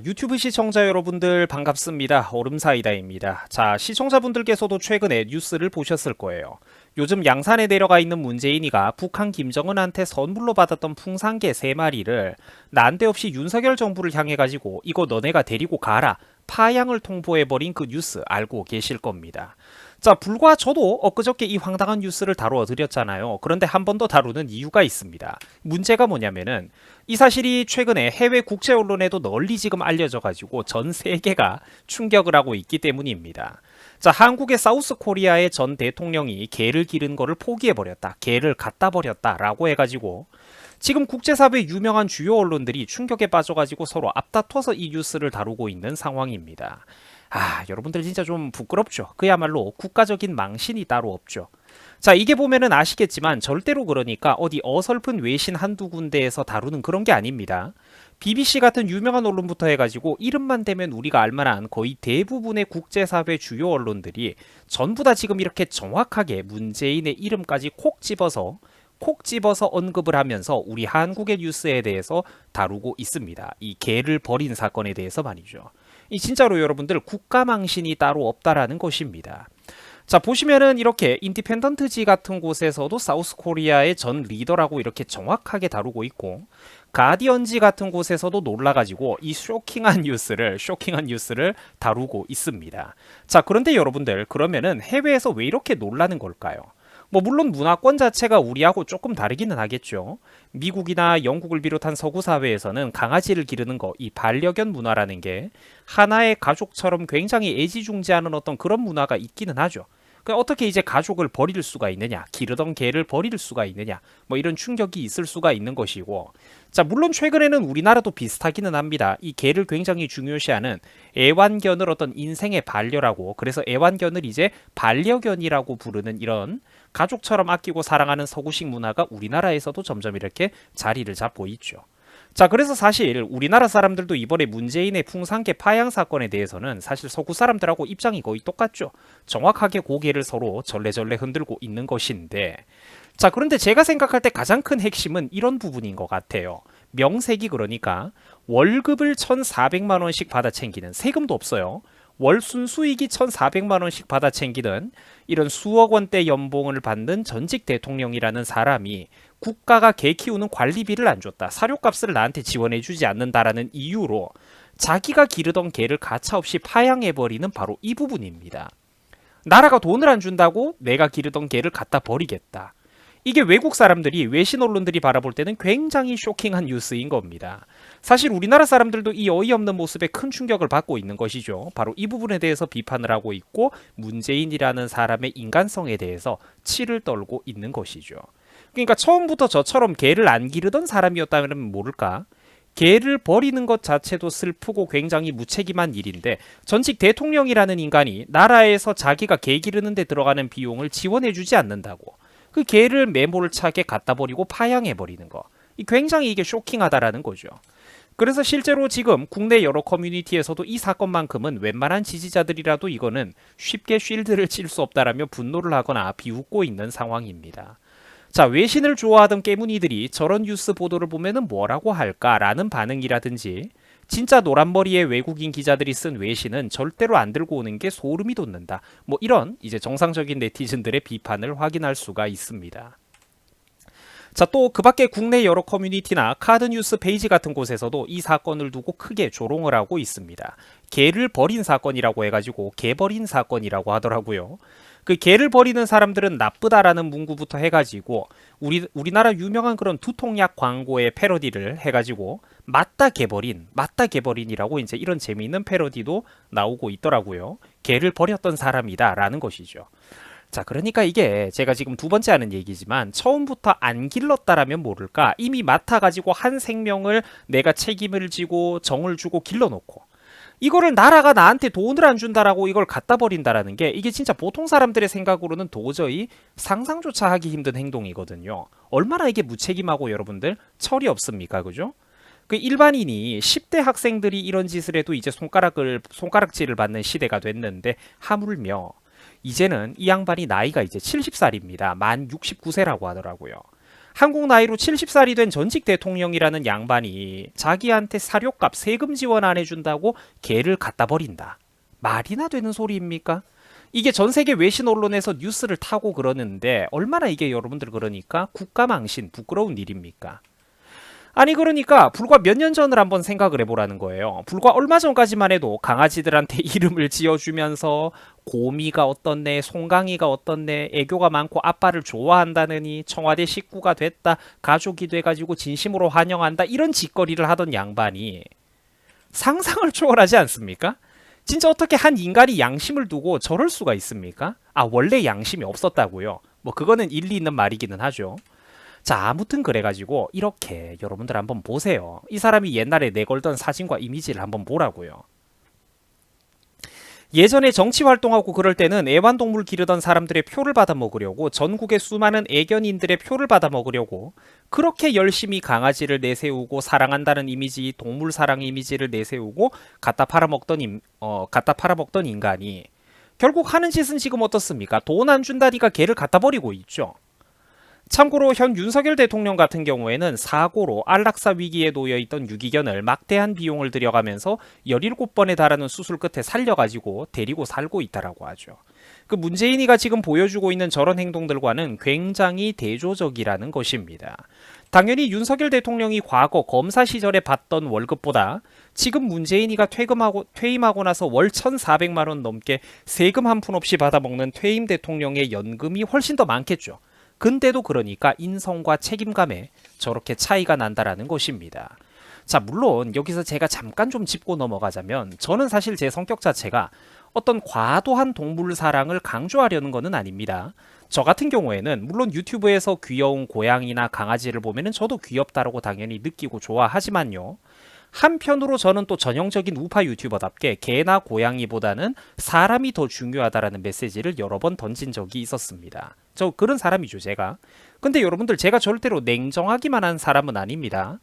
유튜브 시청자 여러분들 반갑습니다. 오름사이다입니다. 자, 시청자분들께서도 최근에 뉴스를 보셨을 거예요. 요즘 양산에 내려가 있는 문재인이가 북한 김정은한테 선물로 받았던 풍산개 3마리를 난데없이 윤석열 정부를 향해 가지고 이거 너네가 데리고 가라 파양을 통보해버린 그 뉴스 알고 계실 겁니다. 자, 불과 저도 엊그저께 이 황당한 뉴스를 다루어 드렸잖아요. 그런데 한 번 더 다루는 이유가 있습니다. 문제가 뭐냐면은 이 사실이 최근에 해외 국제 언론에도 널리 지금 알려져 가지고 전 세계가 충격을 하고 있기 때문입니다. 자, 한국의 사우스 코리아의 전 대통령이 개를 기른 거를 포기해 버렸다. 개를 갖다 버렸다라고 해 가지고 지금 국제사회 유명한 주요 언론들이 충격에 빠져가지고 서로 앞다퉈서 이 뉴스를 다루고 있는 상황입니다. 여러분들 진짜 좀 부끄럽죠. 그야말로 국가적인 망신이 따로 없죠. 자, 이게 보면은 아시겠지만 절대로 그러니까 어디 어설픈 외신 한두 군데에서 다루는 그런 게 아닙니다. BBC 같은 유명한 언론부터 해가지고 이름만 대면 우리가 알만한 거의 대부분의 국제사회 주요 언론들이 전부 다 지금 이렇게 정확하게 문재인의 이름까지 콕 집어서 언급을 하면서 우리 한국의 뉴스에 대해서 다루고 있습니다. 이 개를 버린 사건에 대해서 말이죠. 이 진짜로 여러분들 국가망신이 따로 없다라는 것입니다. 자, 보시면은 이렇게 인디펜던트지 같은 곳에서도 사우스 코리아의 전 리더라고 이렇게 정확하게 다루고 있고, 가디언지 같은 곳에서도 놀라가지고 이 쇼킹한 뉴스를 다루고 있습니다. 자, 그런데 여러분들 그러면은 해외에서 왜 이렇게 놀라는 걸까요? 물론 문화권 자체가 우리하고 조금 다르기는 하겠죠. 미국이나 영국을 비롯한 서구 사회에서는 강아지를 기르는 거, 이 반려견 문화라는 게 하나의 가족처럼 굉장히 애지중지하는 어떤 그런 문화가 있기는 하죠. 어떻게 이제 가족을 버릴 수가 있느냐, 기르던 개를 버릴 수가 있느냐, 이런 충격이 있을 수가 있는 것이고, 자, 물론 최근에는 우리나라도 비슷하기는 합니다. 이 개를 굉장히 중요시하는 애완견을 어떤 인생의 반려라고, 그래서 애완견을 이제 반려견이라고 부르는 이런 가족처럼 아끼고 사랑하는 서구식 문화가 우리나라에서도 점점 이렇게 자리를 잡고 있죠. 자, 그래서 사실 우리나라 사람들도 이번에 문재인의 풍산개 파양 사건에 대해서는 사실 서구 사람들하고 입장이 거의 똑같죠. 정확하게 고개를 서로 절레절레 흔들고 있는 것인데, 자, 그런데 제가 생각할 때 가장 큰 핵심은 이런 부분인 것 같아요. 명색이 그러니까 월급을 1,400만 원씩 받아 챙기는, 세금도 없어요. 월 순수익이 1,400만 원씩 받아 챙기는 이런 수억 원대 연봉을 받는 전직 대통령이라는 사람이 국가가 개 키우는 관리비를 안 줬다, 사료값을 나한테 지원해주지 않는다라는 이유로 자기가 기르던 개를 가차없이 파양해버리는 바로 이 부분입니다. 나라가 돈을 안 준다고 내가 기르던 개를 갖다 버리겠다. 이게 외국 사람들이, 외신 언론들이 바라볼 때는 굉장히 쇼킹한 뉴스인 겁니다. 사실 우리나라 사람들도 이 어이없는 모습에 큰 충격을 받고 있는 것이죠. 바로 이 부분에 대해서 비판을 하고 있고, 문재인이라는 사람의 인간성에 대해서 치를 떨고 있는 것이죠. 그러니까 처음부터 저처럼 개를 안 기르던 사람이었다면 모를까? 개를 버리는 것 자체도 슬프고 굉장히 무책임한 일인데, 전직 대통령이라는 인간이 나라에서 자기가 개 기르는 데 들어가는 비용을 지원해주지 않는다고 그 개를 매몰차게 갖다 버리고 파양해 버리는 거, 굉장히 이게 쇼킹하다라는 거죠. 그래서 실제로 지금 국내 여러 커뮤니티에서도 이 사건만큼은 웬만한 지지자들이라도 이거는 쉽게 쉴드를 칠 수 없다라며 분노를 하거나 비웃고 있는 상황입니다. 자, 외신을 좋아하던 깨문이들이 저런 뉴스 보도를 보면은 뭐라고 할까라는 반응이라든지, 진짜 노란머리의 외국인 기자들이 쓴 외신은 절대로 안 들고 오는 게 소름이 돋는다, 이런 이제 정상적인 네티즌들의 비판을 확인할 수가 있습니다. 자, 또 그 밖에 국내 여러 커뮤니티나 카드뉴스 페이지 같은 곳에서도 이 사건을 두고 크게 조롱을 하고 있습니다. 개를 버린 사건이라고 해가지고 개버린 사건이라고 하더라고요. 그 개를 버리는 사람들은 나쁘다라는 문구부터 해가지고 우리나라 유명한 그런 두통약 광고의 패러디를 해가지고 맞다 개버린이라고 이제 이런 재미있는 패러디도 나오고 있더라고요. 개를 버렸던 사람이다라는 것이죠. 자, 그러니까 이게 제가 지금 두 번째 하는 얘기지만 처음부터 안 길렀다라면 모를까, 이미 맡아가지고 한 생명을 내가 책임을 지고 정을 주고 길러놓고 이거를 나라가 나한테 돈을 안 준다라고 이걸 갖다 버린다라는 게, 이게 진짜 보통 사람들의 생각으로는 도저히 상상조차 하기 힘든 행동이거든요. 얼마나 이게 무책임하고 여러분들 철이 없습니까? 그죠? 그 일반인이 10대 학생들이 이런 짓을 해도 이제 손가락질을 받는 시대가 됐는데, 하물며 이제는 이 양반이 나이가 이제 70살입니다. 만 69세라고 하더라고요. 한국 나이로 70살이 된 전직 대통령이라는 양반이 자기한테 사료값 세금 지원 안 해준다고 개를 갖다 버린다. 말이나 되는 소리입니까? 이게 전 세계 외신 언론에서 뉴스를 타고 그러는데 얼마나 이게 여러분들 그러니까 국가망신 부끄러운 일입니까? 아니 그러니까 불과 몇 년 전을 한번 생각을 해보라는 거예요. 불과 얼마 전까지만 해도 강아지들한테 이름을 지어주면서 고미가 어떻네, 송강이가 어떻네, 애교가 많고 아빠를 좋아한다느니 청와대 식구가 됐다, 가족이 돼가지고 진심으로 환영한다 이런 짓거리를 하던 양반이 상상을 초월하지 않습니까? 진짜 어떻게 한 인간이 양심을 두고 저럴 수가 있습니까? 아 원래 양심이 없었다고요? 뭐 그거는 일리 있는 말이기는 하죠. 자, 아무튼 그래가지고 이렇게 여러분들 한번 보세요. 이 사람이 옛날에 내걸던 사진과 이미지를 한번 보라고요. 예전에 정치 활동하고 그럴 때는 애완동물 기르던 사람들의 표를 받아 먹으려고 전국의 수많은 애견인들의 표를 받아 먹으려고 그렇게 열심히 강아지를 내세우고 사랑한다는 이미지, 동물 사랑 이미지를 내세우고 갖다 팔아먹던 인간이 결국 하는 짓은 지금 어떻습니까? 돈 안 준다니까 개를 갖다 버리고 있죠. 참고로 현 윤석열 대통령 같은 경우에는 사고로 안락사 위기에 놓여있던 유기견을 막대한 비용을 들여가면서 17번에 달하는 수술 끝에 살려가지고 데리고 살고 있다라고 하죠. 그 문재인이가 지금 보여주고 있는 저런 행동들과는 굉장히 대조적이라는 것입니다. 당연히 윤석열 대통령이 과거 검사 시절에 받던 월급보다 지금 문재인이가 퇴임하고 나서 월 1,400만 원 넘게 세금 한 푼 없이 받아먹는 퇴임 대통령의 연금이 훨씬 더 많겠죠. 근데도 그러니까 인성과 책임감에 저렇게 차이가 난다라는 것입니다. 자, 물론 여기서 제가 잠깐 좀 짚고 넘어가자면 저는 사실 제 성격 자체가 어떤 과도한 동물 사랑을 강조하려는 것은 아닙니다. 저 같은 경우에는 물론 유튜브에서 귀여운 고양이나 강아지를 보면은 저도 귀엽다라고 당연히 느끼고 좋아하지만요. 한편으로 저는 또 전형적인 우파 유튜버답게 개나 고양이보다는 사람이 더 중요하다라는 메시지를 여러 번 던진 적이 있었습니다. 저 그런 사람이죠, 제가. 근데 여러분들 제가 절대로 냉정하기만 한 사람은 아닙니다.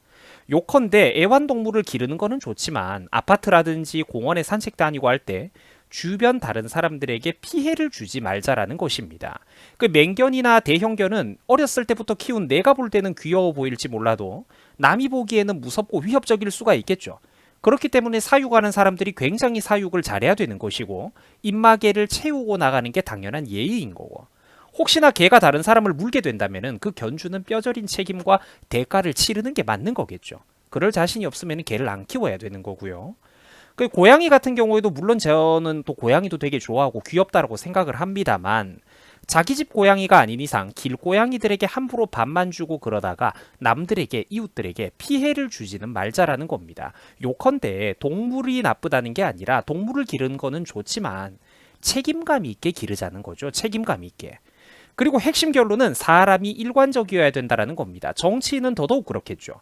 요컨대 애완동물을 기르는 거는 좋지만 아파트라든지 공원에 산책 다니고 할 때 주변 다른 사람들에게 피해를 주지 말자라는 것입니다. 그 맹견이나 대형견은 어렸을 때부터 키운 내가 볼 때는 귀여워 보일지 몰라도 남이 보기에는 무섭고 위협적일 수가 있겠죠. 그렇기 때문에 사육하는 사람들이 굉장히 사육을 잘해야 되는 것이고 입마개를 채우고 나가는 게 당연한 예의인 거고 혹시나 개가 다른 사람을 물게 된다면 그 견주는 뼈저린 책임과 대가를 치르는 게 맞는 거겠죠. 그럴 자신이 없으면 개를 안 키워야 되는 거고요. 그 고양이 같은 경우에도 물론 저는 또 고양이도 되게 좋아하고 귀엽다라고 생각을 합니다만 자기 집 고양이가 아닌 이상 길고양이들에게 함부로 밥만 주고 그러다가 남들에게 이웃들에게 피해를 주지는 말자라는 겁니다. 요컨대 동물이 나쁘다는 게 아니라 동물을 기르는 거는 좋지만 책임감 있게 기르자는 거죠. 책임감 있게. 그리고 핵심 결론은 사람이 일관적이어야 된다는 겁니다. 정치인은 더더욱 그렇겠죠.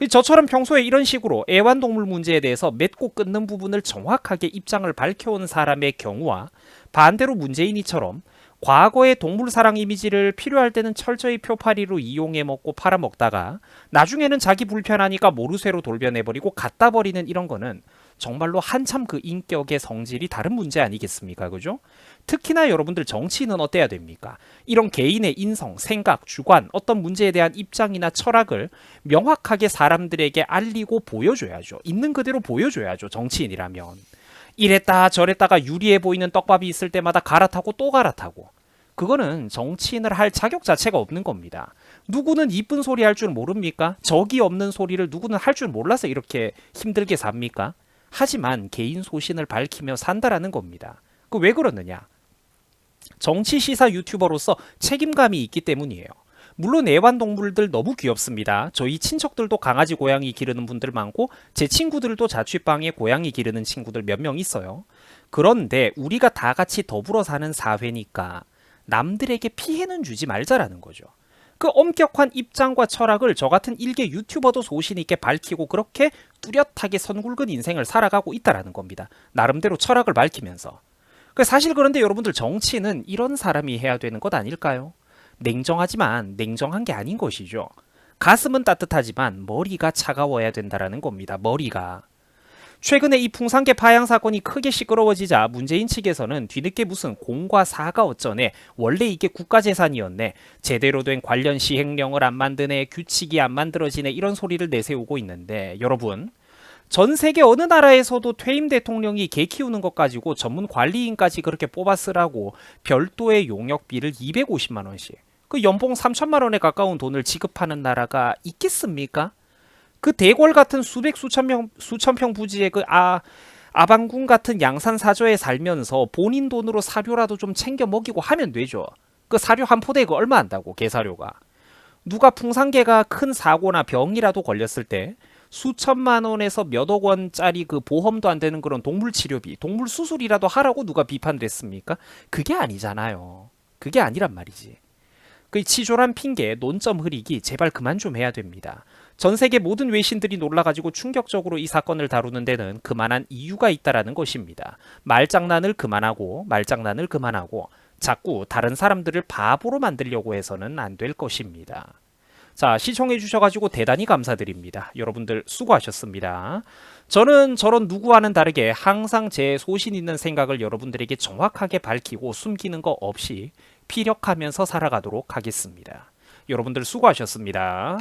저처럼 평소에 이런 식으로 애완동물 문제에 대해서 맺고 끊는 부분을 정확하게 입장을 밝혀온 사람의 경우와 반대로 문재인이처럼 과거의 동물 사랑 이미지를 필요할 때는 철저히 표파리로 이용해 먹고 팔아먹다가 나중에는 자기 불편하니까 모르쇠로 돌변해버리고 갖다 버리는 이런 거는 정말로 한참 그 인격의 성질이 다른 문제 아니겠습니까? 그죠? 특히나 여러분들 정치인은 어때야 됩니까? 이런 개인의 인성, 생각, 주관, 어떤 문제에 대한 입장이나 철학을 명확하게 사람들에게 알리고 보여줘야죠. 있는 그대로 보여줘야죠. 정치인이라면. 이랬다 저랬다가 유리해 보이는 떡밥이 있을 때마다 갈아타고 또 갈아타고. 그거는 정치인을 할 자격 자체가 없는 겁니다. 누구는 이쁜 소리 할 줄 모릅니까? 적이 없는 소리를 누구는 할 줄 몰라서 이렇게 힘들게 삽니까? 하지만 개인 소신을 밝히며 산다라는 겁니다. 그 왜 그러느냐? 정치 시사 유튜버로서 책임감이 있기 때문이에요. 물론 애완동물들 너무 귀엽습니다. 저희 친척들도 강아지 고양이 기르는 분들 많고 제 친구들도 자취방에 고양이 기르는 친구들 몇 명 있어요. 그런데 우리가 다 같이 더불어 사는 사회니까 남들에게 피해는 주지 말자라는 거죠. 그 엄격한 입장과 철학을 저 같은 일개 유튜버도 소신 있게 밝히고 그렇게 뚜렷하게 선굵은 인생을 살아가고 있다라는 겁니다. 나름대로 철학을 밝히면서. 사실 그런데 여러분들 정치는 이런 사람이 해야 되는 것 아닐까요? 냉정하지만 냉정한 게 아닌 것이죠. 가슴은 따뜻하지만 머리가 차가워야 된다라는 겁니다. 머리가. 최근에 이 풍산개 파양 사건이 크게 시끄러워지자 문재인 측에서는 뒤늦게 무슨 공과 사가 어쩌네, 원래 이게 국가재산이었네, 제대로 된 관련 시행령을 안 만드네, 규칙이 안 만들어지네, 이런 소리를 내세우고 있는데, 여러분, 전 세계 어느 나라에서도 퇴임 대통령이 개 키우는 것 가지고 전문 관리인까지 그렇게 뽑아 쓰라고 별도의 용역비를 250만 원씩, 그 연봉 3천만 원에 가까운 돈을 지급하는 나라가 있겠습니까? 그 대궐 같은 수천 평 부지의 그 아방궁 같은 양산 사저에 살면서 본인 돈으로 사료라도 좀 챙겨 먹이고 하면 되죠. 그 사료 한 포대에 그 얼마 한다고, 개사료가. 누가 풍산개가 큰 사고나 병이라도 걸렸을 때 수천만 원에서 몇억 원짜리 그 보험도 안 되는 그런 동물 치료비, 동물 수술이라도 하라고 누가 비판을 했습니까? 그게 아니잖아요. 그게 아니란 말이지. 그 치졸한 핑계, 논점 흐리기 제발 그만 좀 해야 됩니다. 전 세계 모든 외신들이 놀라가지고 충격적으로 이 사건을 다루는 데는 그만한 이유가 있다라는 것입니다. 말장난을 그만하고 자꾸 다른 사람들을 바보로 만들려고 해서는 안 될 것입니다. 자, 시청해 주셔가지고 대단히 감사드립니다. 여러분들 수고하셨습니다. 저는 저런 누구와는 다르게 항상 제 소신 있는 생각을 여러분들에게 정확하게 밝히고 숨기는 거 없이 피력하면서 살아가도록 하겠습니다. 여러분들 수고하셨습니다.